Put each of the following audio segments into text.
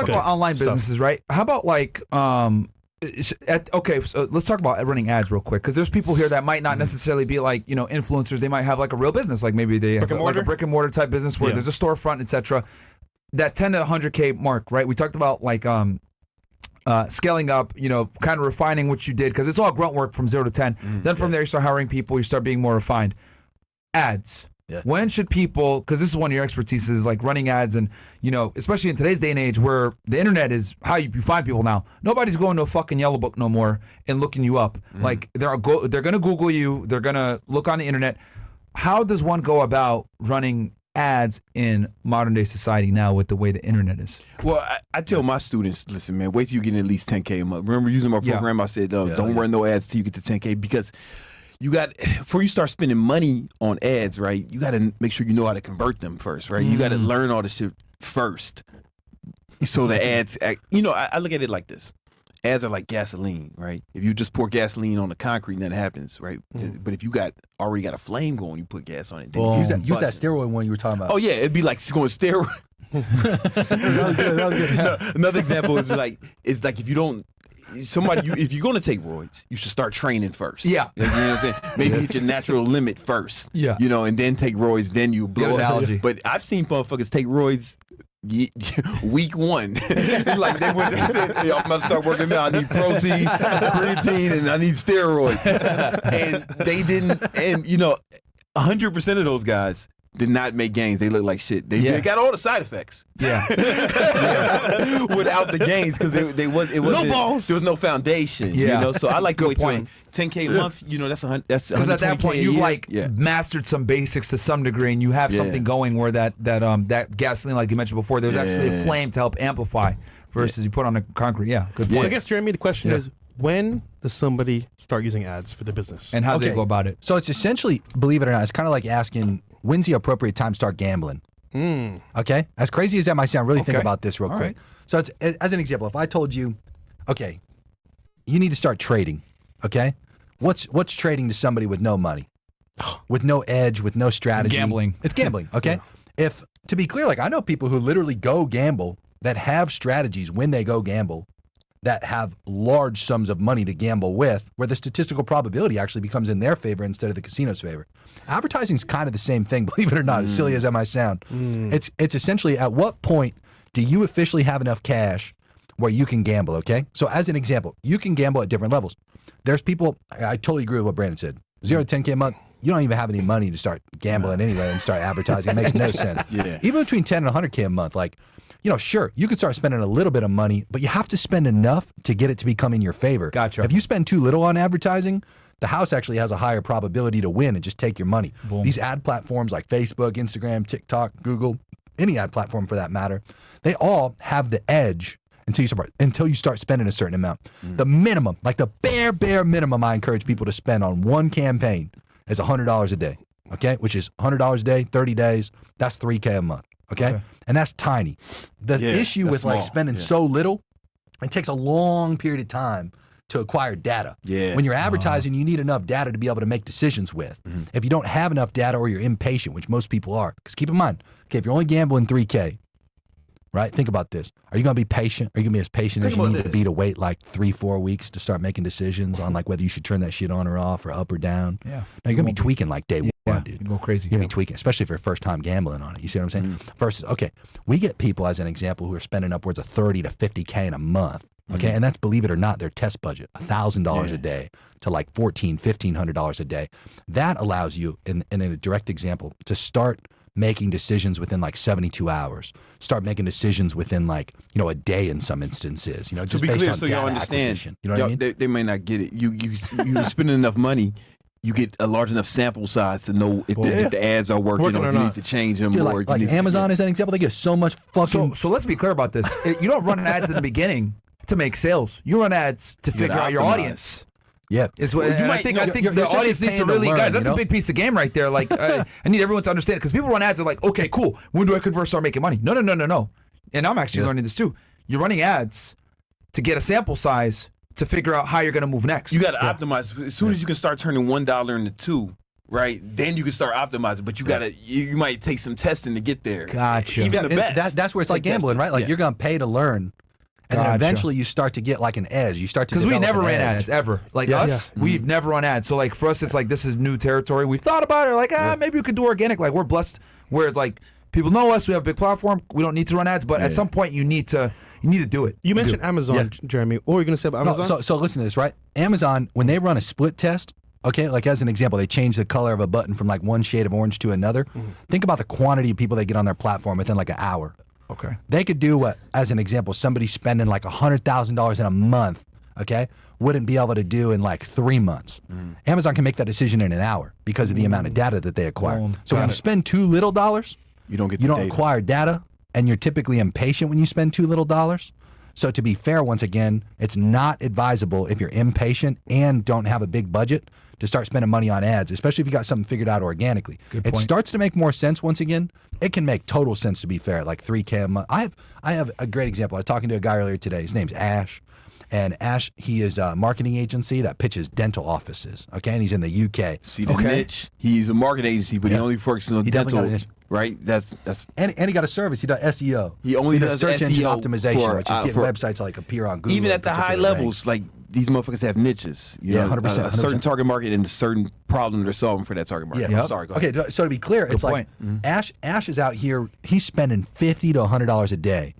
talk about online businesses, right? How about like okay, so let's talk about running ads real quick, because there's people here that might not necessarily be like, you know, influencers. They might have like a real business, like maybe they have like a brick and mortar type business where there's a storefront, etc. That 10 to 100K mark, right? We talked about like scaling up, you know, kind of refining what you did, because it's all grunt work from 0 to 10. Then from there you start hiring people, you start being more refined. Ads. Yeah. When should people, because this is one of your expertises, like running ads, and, you know, especially in today's day and age where the internet is how you find people now. Nobody's going to a fucking yellow book no more and looking you up. Like, they're going to Google you. They're going to look on the internet. How does one go about running ads in modern day society now with the way the internet is? Well, I tell my students, listen, man, wait till you get at least 10K a month. Remember using my program, I said, don't run no ads till you get to 10K, because you got, before you start spending money on ads, right, you got to make sure you know how to convert them first, right? You got to learn all the shit first. So the ads, you know, I look at it like this. Ads are like gasoline, right? If you just pour gasoline on the concrete, nothing happens, right? But if you already got a flame going, you put gas on it. Then use that steroid one you were talking about. Oh yeah, it'd be like going steroid. That was good. No, another example is like if you don't. If you're gonna take roids, you should start training first. Yeah, you know what I'm saying. Maybe hit your natural limit first. Yeah, you know, and then take roids. Then you blow up. But I've seen motherfuckers take roids week one. Like they said, I'm about to start working out. I need protein, creatine, and I need steroids. And they didn't. And you know, 100% of those guys did not make gains. They look like shit. They got all the side effects. Yeah. Without the gains, because it wasn't no balls. There was no foundation. Yeah. You know, so I like to Good wait point. till 10K a month. You know, that's because at that point you've mastered some basics to some degree, and you have something going where that gasoline, like you mentioned before, there's actually a flame to help amplify versus you put on the concrete. Yeah, good point. So I guess, Jeremy, the question is, when does somebody start using ads for their business? And how do they go about it? So it's essentially, believe it or not, it's kind of like asking, when's the appropriate time to start gambling? Okay? As crazy as that might sound, really think about this real quick. Right. So it's, as an example, if I told you, okay, you need to start trading, okay? What's trading to somebody with no money? With no edge, with no strategy? Gambling. It's gambling, okay? If, to be clear, like I know people who literally go gamble that have strategies when they go gamble, that have large sums of money to gamble with, where the statistical probability actually becomes in their favor instead of the casino's favor. Advertising is kind of the same thing, believe it or not, as silly as that might sound. It's essentially, at what point do you officially have enough cash where you can gamble, okay? So as an example, you can gamble at different levels. There's people, I totally agree with what Brandon said, 0 to 10K a month, you don't even have any money to start gambling anyway and start advertising. It makes no sense. Even between 10 and 100K a month, like, you know, sure, you could start spending a little bit of money, but you have to spend enough to get it to become in your favor. Gotcha. If you spend too little on advertising, the house actually has a higher probability to win and just take your money. Boom. These ad platforms like Facebook, Instagram, TikTok, Google, any ad platform for that matter, they all have the edge until you start spending a certain amount. The minimum, like the bare minimum I encourage people to spend on one campaign is $100 a day, okay? Which is $100 a day, 30 days, that's $3K a month. Okay? And that's tiny. The issue with like spending so little, it takes a long period of time to acquire data. When you're advertising, you need enough data to be able to make decisions with. If you don't have enough data, or you're impatient, which most people are, because keep in mind, okay, if you're only gambling 3K, right? Think about this. Are you going to be patient? Are you going to be as patient as you need to be to wait like 3-4 weeks to start making decisions on like whether you should turn that shit on or off or up or down? Yeah. No, you're going to be tweaking like day one, dude. You go crazy. You're going to be tweaking, especially if you're first time gambling on it. You see what I'm saying? Versus, okay, we get people as an example who are spending upwards of 30 to 50K in a month. Okay, and that's, believe it or not, their test budget, $1,000 a day to like $1,500 a day. That allows you, in a direct example, to start making decisions within like 72 hours. Start making decisions within like, you know, a day in some instances. You know, just to be based clear, on so data y'all understand. acquisition. You know what I mean? They may not get it. You spending enough money, you get a large enough sample size to know if the ads are working or if you need to change them. Dude, or like Amazon is an example. They get so much fucking... So let's be clear about this. You don't run ads in the beginning to make sales. You run ads to figure out your audience. Yeah, is what I think the audience needs to really, guys. That's a big piece of game right there. Like, I need everyone to understand it, because people run ads are like, okay, cool. When do I convert, start making money? No. And I'm actually learning this too. You're running ads to get a sample size to figure out how you're going to move next. You got to optimize. As soon as you can start turning $1 into $2, right? Then you can start optimizing. But you gotta, you might take some testing to get there. Gotcha. Even the best. That's where it's like gambling, right? Like you're gonna pay to learn. And then eventually you start to get like an edge. You start to because we develop never an ran edge. ads ever. Like us, we've never run ads. So like for us, it's like this is new territory. We've thought about it. Like maybe we could do organic. Like we're blessed where it's like people know us. We have a big platform. We don't need to run ads. But at some point, you need to do it. You mentioned Amazon, Jeremy. What were you going to say about Amazon? No, so listen to this, right? Amazon, when they run a split test, okay, like as an example, they change the color of a button from like one shade of orange to another. Think about the quantity of people they get on their platform within like an hour. Okay. They could do what, as an example, somebody spending like $100,000 in a month, okay, wouldn't be able to do in like 3 months. Amazon can make that decision in an hour because of the amount of data that they acquire. So when you spend too little dollars, you don't data. Acquire data, and you're typically impatient when you spend too little dollars. So to be fair, once again, it's not advisable if you're impatient and don't have a big budget to start spending money on ads, especially if you got something figured out organically. It starts to make more sense once again. It can make total sense to be fair, like $3K a month. I have a great example. I was talking to a guy earlier today. His name's Ash. And Ash, he is a marketing agency that pitches dental offices, okay? And he's in the UK. See the niche? He's a marketing agency, but he only focuses on dental, right? That's and he got a service. He does SEO. He only does search SEO engine optimization, which is getting for websites like appear on Google. Even at the high levels, like these motherfuckers have niches. You know, 100%. A certain target market and a certain problem they're solving for that target market. Yeah. Sorry, go ahead. Okay, so to be clear, it's like Ash is out here, he's spending $50 to $100 a day,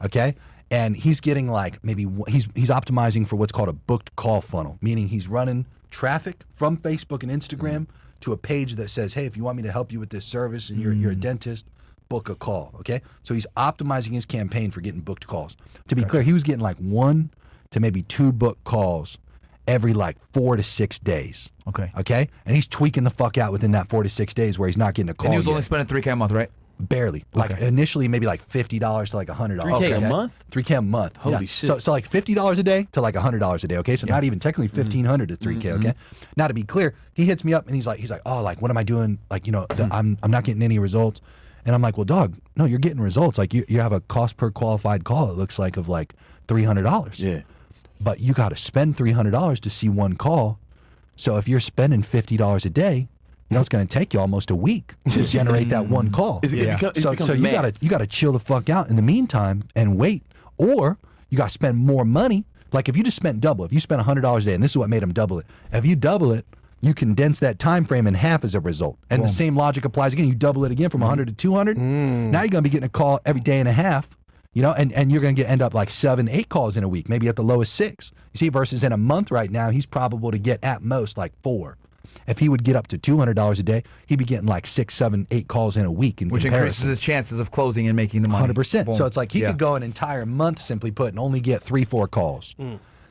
okay? And he's getting like maybe he's optimizing for what's called a booked call funnel, meaning he's running traffic from Facebook and Instagram to a page that says, hey, if you want me to help you with this service and you're a dentist, book a call, okay? So he's optimizing his campaign for getting booked calls. To be clear, he was getting like 1 to maybe 2 booked calls every like 4 to 6 days. Okay? And he's tweaking the fuck out within that 4 to 6 days where he's not getting a call. And he was only spending $3K a month, right? Barely. Like initially maybe like $50 to like $100. $3K a month? $3K a month. Holy shit. So like $50 a day to like $100 a day, okay? So not even technically $1,500 to $3K, okay? Now to be clear, he hits me up and he's like, oh, like what am I doing? Like, you know, I'm not getting any results. And I'm like, well, dog, no, you're getting results. Like you have a cost per qualified call, it looks like, of like $300. Yeah. But you got to spend $300 to see one call. So if you're spending $50 a day, you know, it's going to take you almost a week to generate that one call. So you got to chill the fuck out in the meantime and wait, or you got to spend more money. Like if you just spent double, if you spent $100 a day, and this is what made him double it. If you double it, you condense that time frame in half as a result. And the same logic applies again. You double it again from 100 to 200. Now you're going to be getting a call every day and a half. You know, and you're going to end up like 7, 8 calls in a week, maybe at the lowest 6. You see, versus in a month right now, he's probable to get at most like 4. If he would get up to $200 a day, he'd be getting like 6, 7, 8 calls in a week in comparison. Which increases his chances of closing and making the money. 100%. So it's like he could go an entire month, simply put, and only get 3, 4 calls.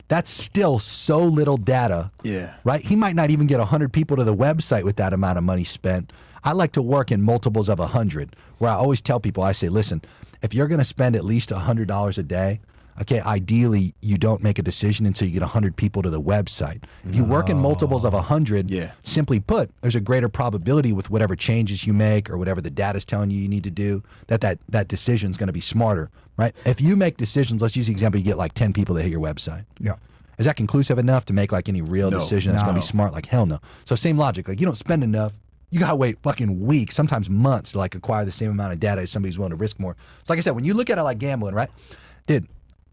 That's still so little data. Yeah. Right? He might not even get 100 people to the website with that amount of money spent. I like to work in multiples of 100, where I always tell people, I say, listen, if you're going to spend at least $100 a day, okay, ideally you don't make a decision until you get 100 people to the website. If you work in multiples of 100, simply put, there's a greater probability with whatever changes you make or whatever the data's telling you need to do, that decision's going to be smarter, right? If you make decisions, let's use the example, you get like 10 people that hit your website. Yeah. Is that conclusive enough to make like any real decision that's going to be smart? Like hell no. So same logic, like you don't spend enough. You gotta wait fucking weeks, sometimes months, to like acquire the same amount of data as somebody's willing to risk more. So like I said, when you look at it like gambling, right? Dude,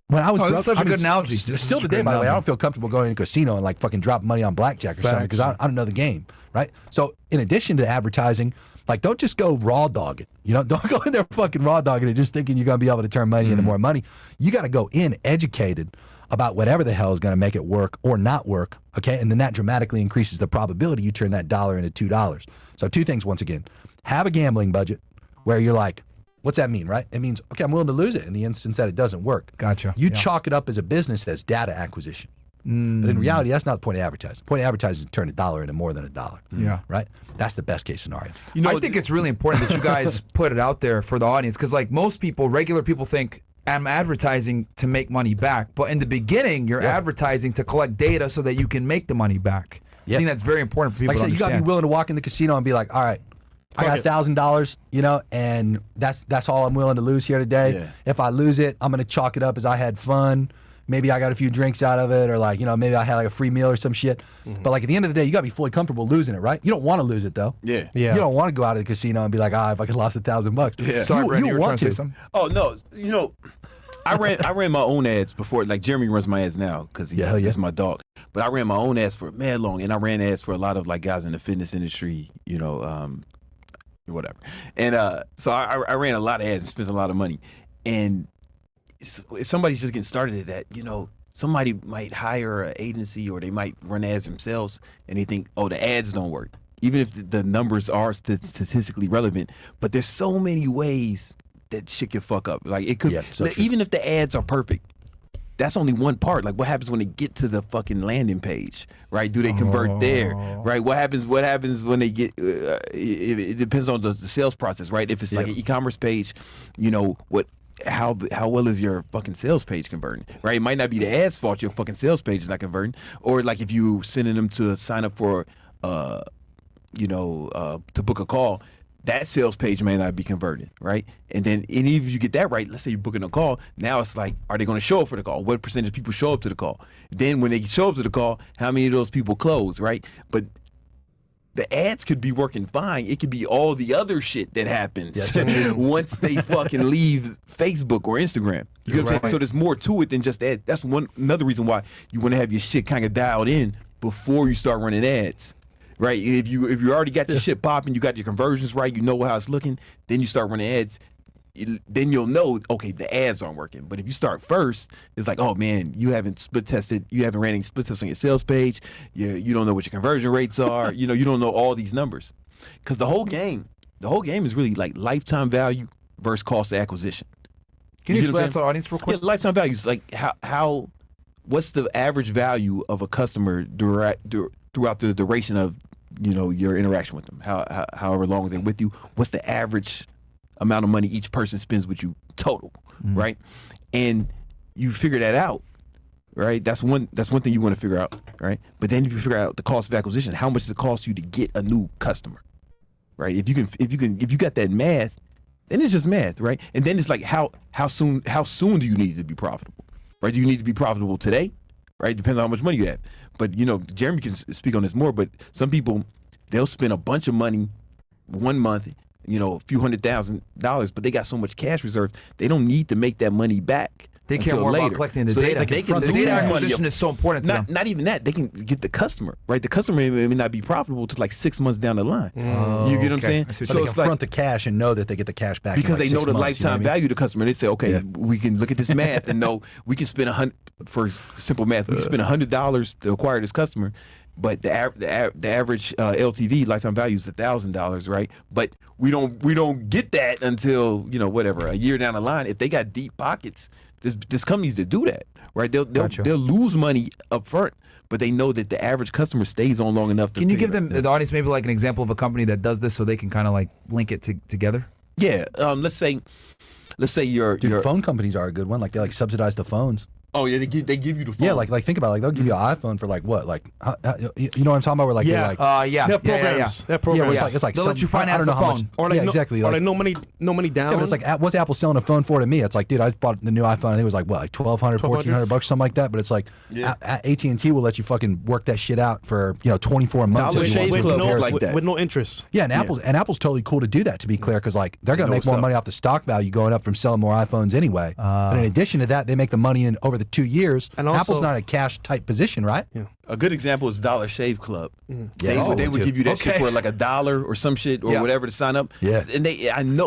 when I was broke, that's such a good analogy. Still today, by the way, I don't feel comfortable going to a casino and like fucking dropping money on blackjack or something because I don't know the game, right? So in addition to advertising, like don't just go raw dog it. You know, don't go in there fucking raw dogging it just thinking you're gonna be able to turn money into more money. You gotta go in educated about whatever the hell is going to make it work or not work, okay? And then that dramatically increases the probability you turn that dollar into $2. So 2 things once again. Have a gambling budget where you're like, what's that mean, right? It means, okay, I'm willing to lose it in the instance that it doesn't work. Gotcha. You chalk it up as a business as data acquisition. But in reality, that's not the point of advertising. The point of advertising is to turn $1 into more than $1. Yeah. Right? That's the best case scenario. You know, I think it's really important that you guys put it out there for the audience because like most people, regular people think, I'm advertising to make money back. But in the beginning, you're advertising to collect data so that you can make the money back. I think that's very important for people to understand. You got to be willing to walk in the casino and be like, all right, I got $1,000, you know, and that's all I'm willing to lose here today. If I lose it, I'm going to chalk it up as I had fun. maybe I got a few drinks out of it, or like, you know, maybe I had like a free meal or some shit. But like at the end of the day, you gotta be fully comfortable losing it, right? You don't want to lose it though. Yeah. You don't want to go out of the casino and be like, if I could lost $1,000. Yeah. Sorry, Brandon, you were want trying to say something? Oh no, you know, I ran my own ads before. Like Jeremy runs my ads now because he's my dog. But I ran my own ads for mad long, and I ran ads for a lot of like guys in the fitness industry, you know, whatever. And so I ran a lot of ads and spent a lot of money. And if somebody's just getting started at that, you know, somebody might hire an agency or they might run ads themselves, and they think, oh, the ads don't work, even if the numbers are statistically relevant. But there's so many ways that shit can fuck up. Like it could, even if the ads are perfect, that's only one part. Like what happens when they get to the fucking landing page, right? Do they convert there, right? What happens when they get, it depends on the sales process, right? If it's like an e-commerce page, you know, how well is your fucking sales page converting, right? It might not be the ads fault, your fucking sales page is not converting. Or like if you sending them to sign up for, to book a call, that sales page may not be converted, right? And then even if you get that right, let's say you're booking a call, now it's like, are they going to show up for the call? What percentage of people show up to the call? Then when they show up to the call, how many of those people close, right? But the ads could be working fine. It could be all the other shit that happens once they fucking leave Facebook or Instagram. You know what I'm saying? So there's more to it than just ads. That's another reason why you want to have your shit kind of dialed in before you start running ads. Right, if you already got your shit popping, you got your conversions right, you know how it's looking, then you start running ads, then you'll know, okay, the ads aren't working. But if you start first, it's like, oh man, you haven't ran any split tests on your sales page, you don't know what your conversion rates are, you don't know all these numbers. Because the whole game is really like lifetime value versus cost of acquisition. Can you explain that to our audience real quick? Yeah, lifetime value is like what's the average value of a customer throughout the duration of your interaction with them, however long they're with you. What's the average amount of money each person spends with you total, right? And you figure that out, right? That's one thing you want to figure out, right? But then if you figure out the cost of acquisition, how much does it cost you to get a new customer, right? If you got that math, then it's just math, right? And then it's like how soon do you need to be profitable, right? Do you need to be profitable today, right? Depends on how much money you have. But Jeremy can speak on this more. But some people, they'll spend a bunch of money 1 month, a few $100,000, but they got so much cash reserve, they don't need to make that money back. They care more about collecting the data. The data acquisition is so important to them. Not even that. They can get the customer, right? The customer may not be profitable until like 6 months down the line. You get what I'm saying? So they can front the cash and know that they get the cash back because in like they know 6 the months, lifetime value of the customer. They say, okay, we can look at this math and know we can spend for simple math, we can spend $100 to acquire this customer. But the average LTV, lifetime value, is $1,000, right? But we don't get that until a year down the line. If they got deep pockets, there's companies that do that, right? They'll lose money up front, but they know that the average customer stays on long enough. Can you give them the audience maybe like an example of a company that does this so they can kind of like link it together? Yeah, let's say your phone companies are a good one. Like they like subsidize the phones. Oh yeah, they give you the phone. Yeah, like think about it. Like they'll give you an iPhone for like what? Like you know what I'm talking about? Where like They have programs. Yeah, it's like they'll let you finance the phone. Or like exactly. Or like no money down. Yeah, but it's like what's Apple selling a phone for to me? It's like, dude, I bought the new iPhone. I think it was like what, like $1,200, $1,400, something like that. But it's like AT&T will let you fucking work that shit out for 24 months. Dollar Shave Club like that with no interest. Yeah, and Apple's totally cool to do that. To be clear, because like they're gonna make more money off the stock value going up from selling more iPhones anyway. But in addition to that, they make the money in over the 2 years. And also, Apple's not in a cash type position, right? Yeah. A good example is Dollar Shave Club. They would give you that shit for like $1 or some shit or whatever to sign up. Yeah. And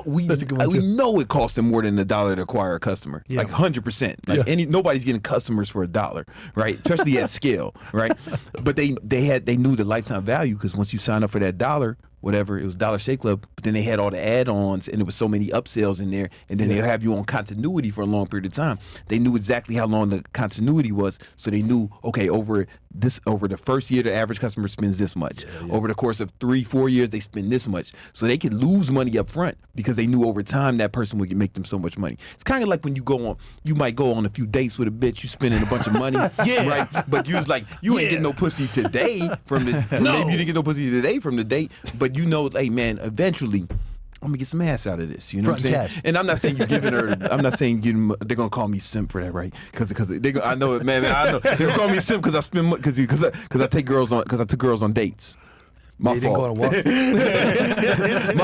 we know it costs them more than $1 to acquire a customer. Like 100%. Like nobody's getting customers for $1, right? Especially at scale, right? But they knew the lifetime value because once you sign up for that $1, whatever, it was Dollar Shave Club, but then they had all the add-ons and there was so many upsells in there, and then they'll have you on continuity for a long period of time. They knew exactly how long the continuity was, so they knew, okay, over the first year, the average customer spends this much. Over the course of 3-4 years, they spend this much. So they could lose money up front because they knew over time that person would make them so much money. It's kind of like when you might go on a few dates with a bitch, you spending a bunch of money, right? But you was like, you ain't getting no pussy today maybe you didn't get no pussy today from the date, but hey man, eventually I'm gonna get some ass out of this. You know Front what I'm saying? cash. And I'm not saying you're giving her. I'm not saying they're gonna call me simp for that, right? Because I know it, man. I know they're gonna call me simp because I spend because I take girls on because I took girls on dates. My fault. My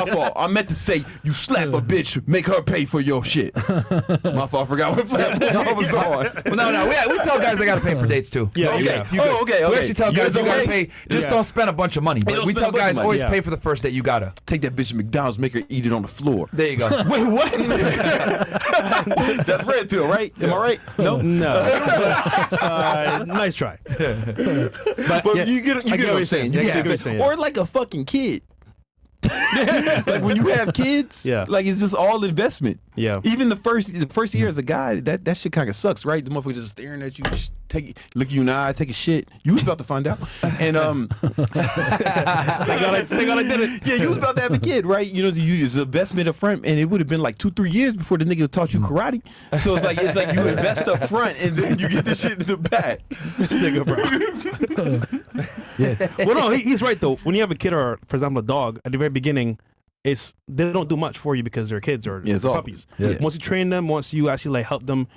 fault. I meant to say you slap a bitch, make her pay for your shit. My fault. I forgot what platform I was on. Well, no. We tell guys they got to pay for dates too. Yeah. Okay. Yeah. Okay. We actually tell guys you got to pay. Just Yeah. don't spend a bunch of money. But don't we spend tell a bunch of guys money. always Yeah. pay for the first date. You gotta. Take that bitch to McDonald's, make her eat it on the floor. There you go. Wait, what? That's red pill, right? Am I right? No. No. Nice try. But yeah, you get I what I'm saying. You I get get what you're that. saying, yeah. Or like a fucking kid. Like when you have kids, Yeah. like it's just all investment. Yeah. Even the first year as a guy, that shit kind of sucks, right? The motherfucker just staring at you, just look you in the eye, take a shit. You was about to find out, and Thank God I did it. yeah, you was about to have a kid, right? You know, you it's an investment up front, and it would have been like 2-3 years before the nigga taught you karate. So it's like you invest up front and then you get this shit in the back. This nigga, bro. Well, no, he's right though. When you have a kid or, for example, a dog, at the very beginning, they don't do much for you because they're kids or it's all- puppies. Yeah. Once you train them, once you actually like help them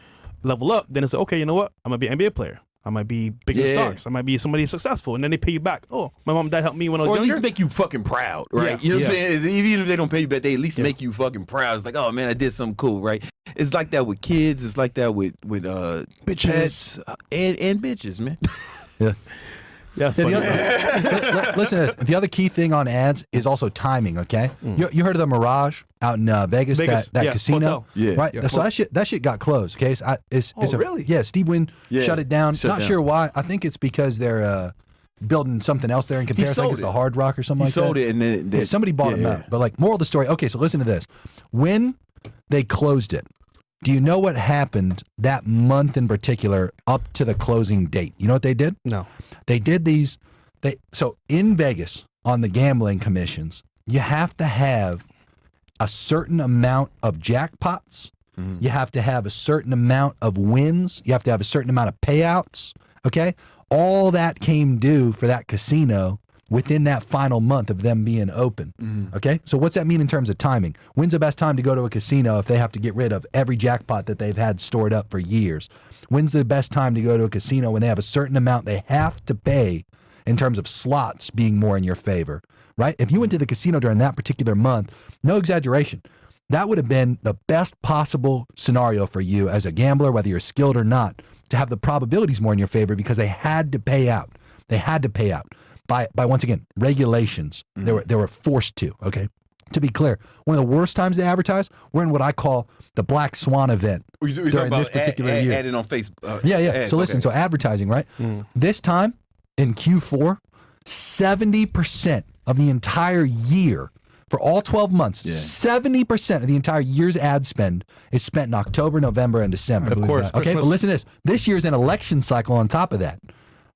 level up, then it's like, okay, you know what? I'm gonna be an NBA player. I might be big in Yeah. stocks. I might be somebody successful, and then they pay you back. Oh, my mom and dad helped me when I was Or at younger. least make you fucking proud, right? Yeah, You know what I'm yeah. saying? Even if they don't pay you back, they at least make you fucking proud. It's like, oh man, I did something cool, right? It's like that with kids. It's like that with pets and bitches, man. Yeah. Yes, Yeah, but listen to this. The other key thing on ads is also timing. Okay, you heard of the Mirage out in Vegas, Vegas, that yeah, casino, hotel. Yeah. right? Yeah, So that shit got closed. Okay, so Really? Yeah, Steve Wynn shut it down. Shut Not down. sure why. I think it's because they're building something else there in comparison. I think sold it's the it. Hard Rock or something He like sold that. it, and then Yeah, somebody bought them out. But like, moral of the story. Okay, so listen to this. When they closed it, do you know what happened that month in particular up to the closing date? You know what they did? no. They did these. So in Vegas on the gambling commissions, you have to have a certain amount of jackpots. You have to have a certain amount of wins. You have to have a certain amount of payouts. Okay, all that came due for that casino within that final month of them being open. Okay, so what's that mean in terms of timing? When's the best time to go to a casino if they have to get rid of every jackpot that they've had stored up for years? When's the best time to go to a casino when they have a certain amount they have to pay in terms of slots being more in your favor, right? If you went to the casino during that particular month, no exaggeration, that would have been the best possible scenario for you as a gambler, whether you're skilled or not, to have the probabilities more in your favor because they had to pay out. They had to pay out by once again, regulations. They were forced to, okay? To be clear, one of the worst times to advertise, we're in what I call the Black Swan event during this particular year. Adding on Facebook. Yeah. Ads, So listen, okay. so advertising, right? This time in Q4, 70% of the entire year for all 12 months, 70% of the entire year's ad spend is spent in October, November, and December. Of course, Okay, Christmas. but listen to this. This year's an election cycle on top of that,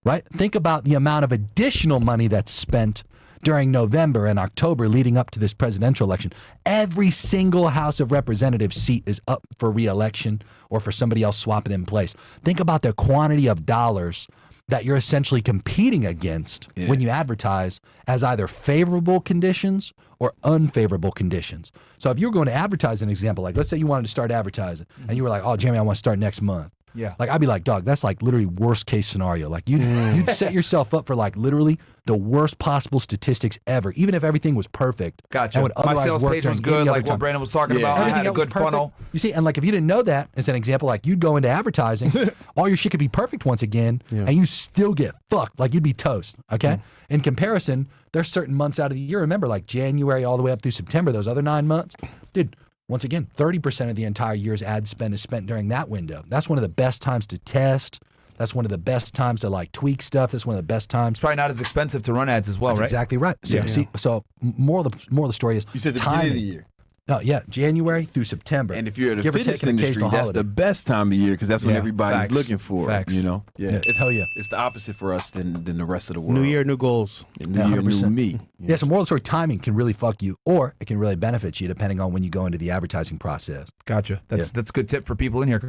right? Think about the amount of additional money that's spent during November and October leading up to this presidential election. Every single House of Representatives seat is up for re-election or for somebody else swapping in place. Think about the quantity of dollars that you're essentially competing against when you advertise as either favorable conditions or unfavorable conditions. So if you were going to advertise, an example, like let's say you wanted to start advertising and you were like, oh, Jeremy, I want to start next month. Yeah. Like I'd be like, dog, that's like literally worst case scenario. Like you'd set yourself up for like literally the worst possible statistics ever, even if everything was perfect. Gotcha. and would My otherwise sales work page was during good, any other like what time. Brandon was talking Yeah. about. I Everything had a else was good perfect. funnel. You see, and like if you didn't know that, as an example, like you'd go into advertising, all your shit could be perfect once again, and you still get fucked. Like you'd be toast. Okay. In comparison, there's certain months out of the year. Remember, like January all the way up through September, those other 9 months, dude. Once again, 30% of the entire year's ad spend is spent during that window. That's one of the best times to test. That's one of the best times to like tweak stuff. That's one of the best times. It's probably not as expensive to run ads as well, That's right? exactly right. See, so more of the story is You said the timing. beginning of the year. Oh yeah, January through September. And if you're in the Give or fitness take an industry, occasional that's holiday. the best time of year because that's when Yeah, everybody's facts. looking for Facts. it. You know, Yeah, hell yeah. It's the opposite for us than the rest of the world. New year, new goals. New Yeah, year, new 100%. me. Yeah, so moral of the story, timing can really fuck you, or it can really benefit you depending on when you go into the advertising process. Gotcha. That's a good tip for people in here.